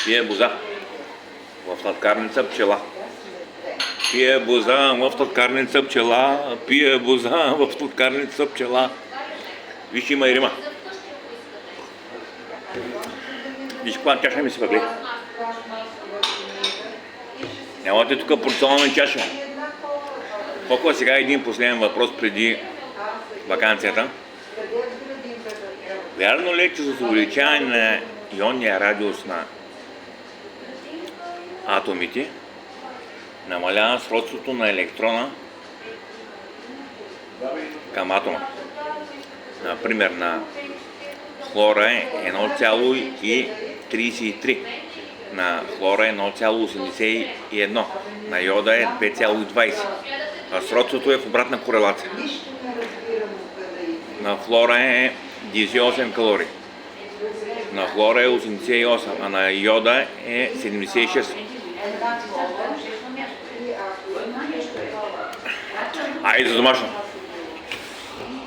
Пие боза в сладкарница пчела. Пие боза в сладкарница пчела. Пие боза в сладкарница пчела. Виж, има и рима. Виж каква чаша ми се въгли. Нямате тук порционна чаша. Толкова сега един последен въпрос преди ваканцията. Вярно ли е, че с увеличаване на ионния радиус на атомите намалява сродството на електрона към атома? Например, на хлора е 1,33, на хлора е 1,81, на йода е 2,20, а сродството е в обратна корелация. На флора е 18 калории, на хлора е 88, а на йода е 76. Айде за домашно!